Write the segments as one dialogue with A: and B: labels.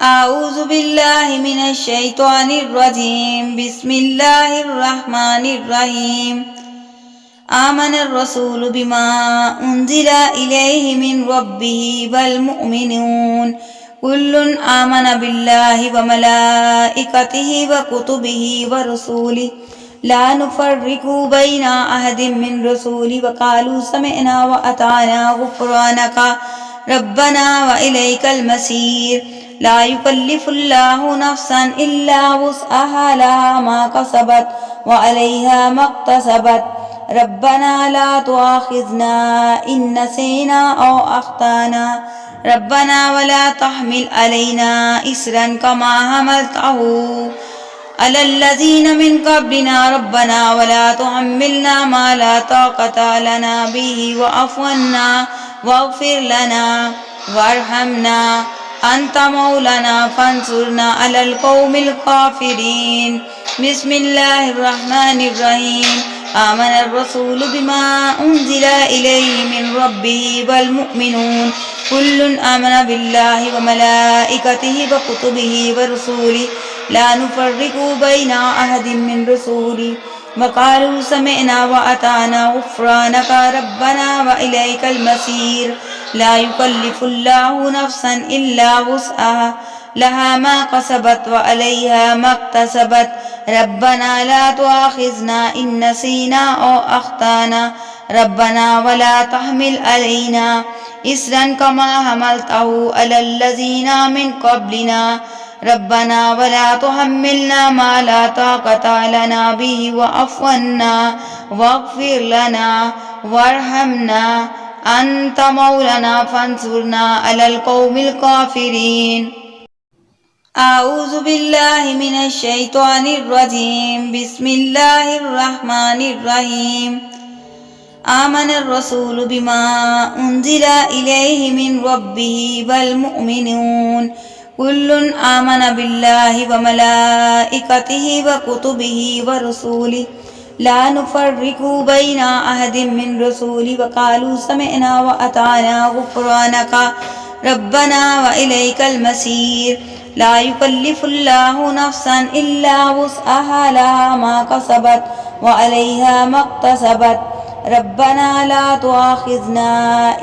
A: أعوذ بالله من الشيطان الرجيم. بسم الله الرحمن الرحيم. آمن الرسول بما أنزل إليه من ربه والمؤمنون كل آمن بالله وملائكته وكتبه ورسوله لا نفرق بين أحد من رسوله وقالوا سمعنا وأطعنا غفرانك ربنا وإليك المصير. لا يكلف الله نفسا إلا وسعها لها ما كسبت وعليها ما اكتسبت ربنا لا تؤاخذنا إن نسينا أو أخطأنا ربنا ولا تحمل علينا إصرا كما حملته على الذين من قبلنا ربنا ولا تحملنا ما لا طاقة لنا به واعف عنا واغفر لنا وارحمنا أنت مولانا فانصرنا على القوم الكافرين. بسم الله الرحمن الرحيم. آمن الرسول بما أنزل إليه من ربه والمؤمنون كل آمن بالله وملائكته وكتبه ورسوله لا نفرق بين أحد من رسوله وقالوا سمعنا وأطعنا غفرانك ربنا وإليك المصير. لا يكلف الله نفسا إلا وسعها لها ما كسبت وعليها ما اكتسبت ربنا لا تؤاخذنا إن نسينا أو أخطأنا ربنا ولا تحمل علينا إصرا كما حملته على الذين من قبلنا ربنا ولا تحملنا ما لا طاقة لنا به واعف عنا واغفر لنا وارحمنا أنت مولانا فانصرنا على القوم الكافرين. أعوذ بالله من الشيطان الرجيم. بسم الله الرحمن الرحيم. آمن الرسول بما أنزل إليه من ربه والمؤمنون كل آمن بالله وملائكته وكتبه ورسوله لا نفرق بين أحد من رسوله وقالوا سمعنا وأطعنا غفرانك ربنا وإليك المصير. لا يكلف الله نفسا إلا وسعها لها ما كسبت وعليها ما اكتسبت ربنا لا تؤاخذنا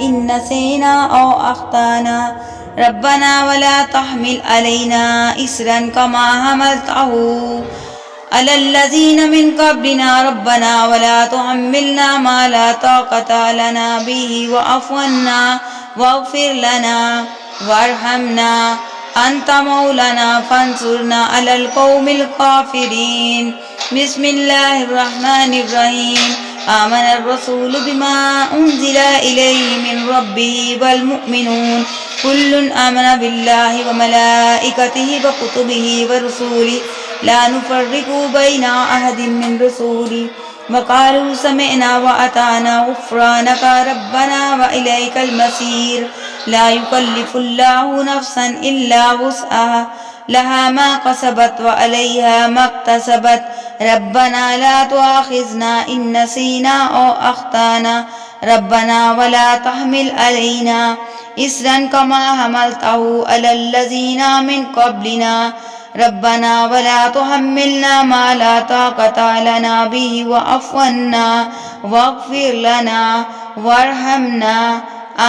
A: إن نسينا أو أخطأنا ربنا ولا تحمل علينا إصرا كما حملته على الذين من قبلنا ربنا ولا تحملنا ما لا طاقة لنا به واعف عنا واغفر لنا وارحمنا أنت مولانا فانصرنا على القوم الكافرين. بسم الله الرحمن الرحيم. آمن الرسول بما أنزل إليه من ربه والمؤمنون كل آمن بالله وملائكته وكتبه ورسوله لا نفرق بين أحد من رسوله وقالوا سمعنا وأطعنا غفرانك ربنا وإليك المصير. لا يكلف الله نفسا إلا وسعها لها ما كسبت وعليها ما اكتسبت ربنا لا تؤاخذنا إن نسينا أو أخطأنا ربنا ولا تحمل علينا إصرا كما حملته على الذين من قبلنا ربنا ولا تحملنا ما لا طاقة لنا به واعف عنا واغفر لنا وارحمنا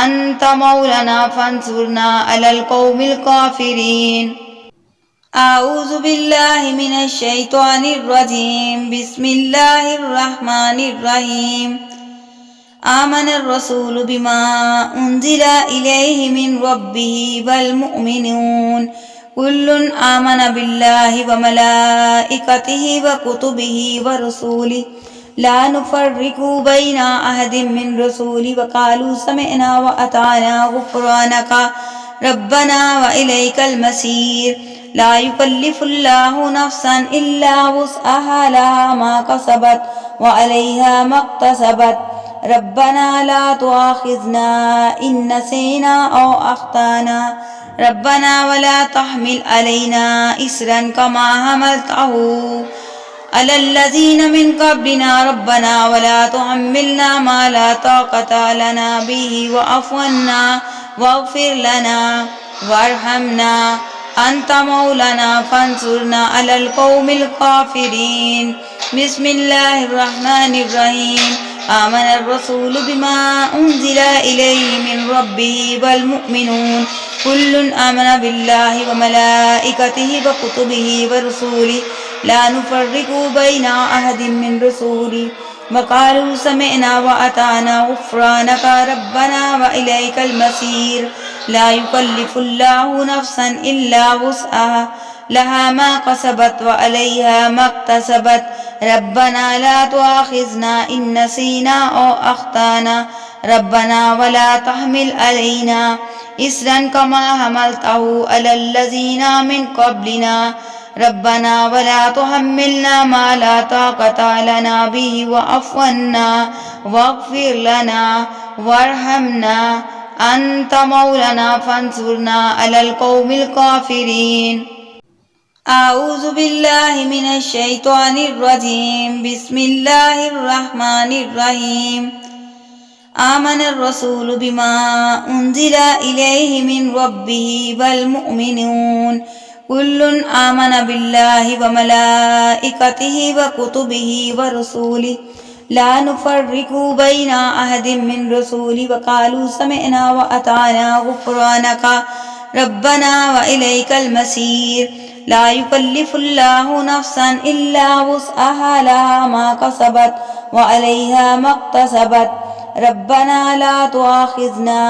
A: أنت مولانا فانصرنا على القوم الكافرين. أعوذ بالله من الشيطان الرجيم. بسم الله الرحمن الرحيم. آمن الرسول بما أنزل إليه من ربه والمؤمنون كل آمن بالله وملائكته وكتبه ورسوله لا نفرق بين أحد من رسوله وقالوا سمعنا وأطعنا غفرانك ربنا وإليك المصير. لا يكلف الله نفسا إلا وسعها لها ما كسبت وعليها ما اكتسبت ربنا لا تؤاخذنا إن نسينا أو أخطأنا ربنا ولا تحمل علينا إصرا كما حملته على الذين من قبلنا ربنا ولا تحملنا ما لا طاقة لنا به واعف عنا واغفر لنا وارحمنا أنت مولانا فانصرنا على القوم الكافرين بسم الله الرحمن الرحيم آمن الرسول بما أنزل إليه من ربه والمؤمنون كل آمن بالله وملائكته وكتبه ورسوله لا نفرق بين أحد من رسوله وقالوا سمعنا وأطعنا غفرانك ربنا وإليك المصير لا يكلف الله نفسا إلا وسعها لها ما كسبت وعليها ما اكتسبت ربنا لا تؤاخذنا إن نسينا أو أخطأنا ربنا ولا تحمل علينا إصرا كما حملته على الذين من قبلنا ربنا ولا تحملنا ما لا طاقة لنا به واعف عنا واغفر لنا وارحمنا أنت مولانا فانصرنا على القوم الكافرين أعوذ بالله من الشيطان الرجيم بسم الله الرحمن الرحيم آمن الرسول بما أنزل إليه من ربه والمؤمنون كل آمن بالله وملائكته وكتبه ورسوله لا نفرق بين أحد من رسوله وقالوا سمعنا وأطعنا غفرانك ربنا وإليك المصير لا يكلف الله نفسا إلا وسعها لها ما كسبت وعليها ما اكتسبت ربنا لا تؤاخذنا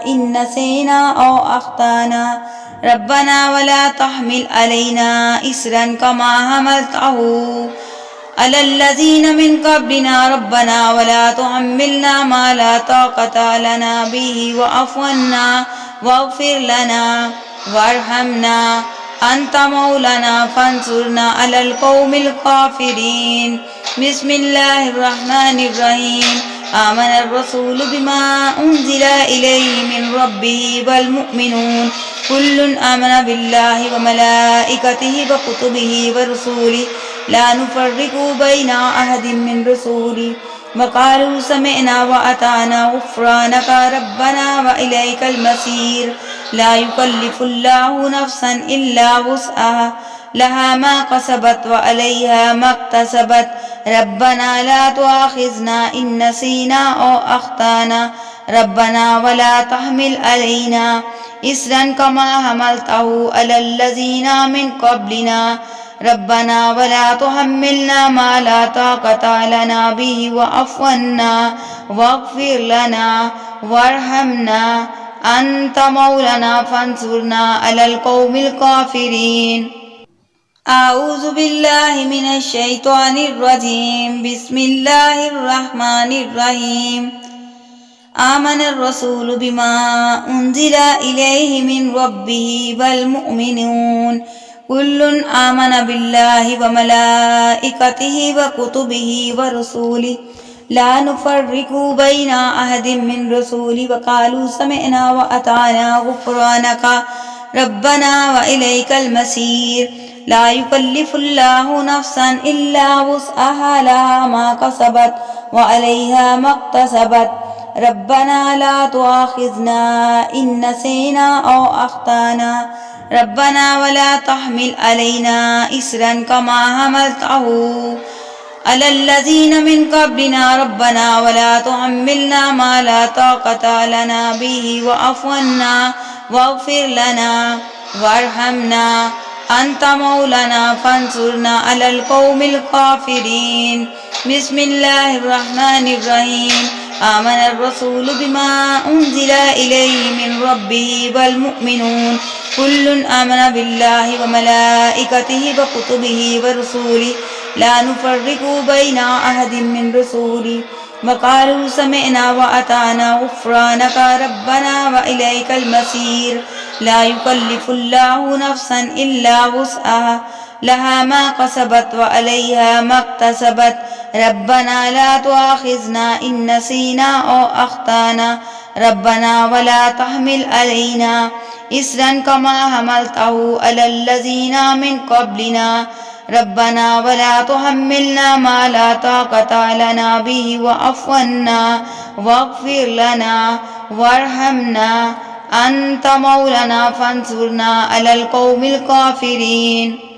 A: إن نسينا أو أخطأنا ربنا ولا تحمل علينا إصرا كما حملته على الذين من قبلنا ربنا ولا تحملنا ما لا طاقة لنا به واعف عنا واغفر لنا وارحمنا أنت مولانا فانصرنا على القوم الكافرين بسم الله الرحمن الرحيم آمن الرسول بما أنزل إليه من ربه والمؤمنون كل آمن بالله وملائكته وكتبه ورسوله لا نفرق بين أحد من رسوله وقالوا سمعنا وأطعنا غفرانك ربنا وإليك المصير لا يكلف الله نفسا إلا وسعها لها ما كسبت وعليها ما اكتسبت ربنا لا تؤاخذنا إن نسينا أو أخطأنا ربنا ولا تحمل علينا إصرا كما حملته على الذين من قبلنا ربنا ولا تحملنا ما لا طاقة لنا به واعف عنا واغفر لنا وارحمنا أنت مولانا فانصرنا على القوم الكافرين أعوذ بالله من الشيطان الرجيم بسم الله الرحمن الرحيم آمن الرسول بما أنزل إليه من ربه والمؤمنون كل آمن بالله وملائكته وكتبه ورسوله لا نفرق بين أحد من رسوله وقالوا سمعنا وأطعنا غفرانك ربنا وإليك المصير لا يكلف الله نفسا إلا وسعها لها ما كسبت وعليها ما اكتسبت ربنا لا تؤاخذنا إن نسينا أو أخطأنا ربنا ولا تحمل علينا إصرا كما حملته على الذين من قبلنا ربنا ولا تحملنا ما لا طاقة لنا به واعف عنا واغفر لنا وارحمنا أنت مولانا فانصرنا على القوم الكافرين بسم الله الرحمن الرحيم آمن الرسول بما أنزل إليه من ربه والمؤمنون كل آمن بالله وملائكته وكتبه ورسوله لا نفرق بين أحد من رسوله وقالوا سمعنا وأطعنا غفرانك ربنا وإليك المصير لا يكلف الله نفسا إلا وسعها لها ما كسبت وعليها ما اكتسبت ربنا لا تؤاخذنا إن نسينا أو أخطأنا ربنا ولا تحمل علينا إصرا كما حملته على الذين من قبلنا ربنا ولا تحملنا ما لا طاقة لنا به واعف عنا واغفر لنا وارحمنا أنت مولانا فانصرنا على القوم الكافرين.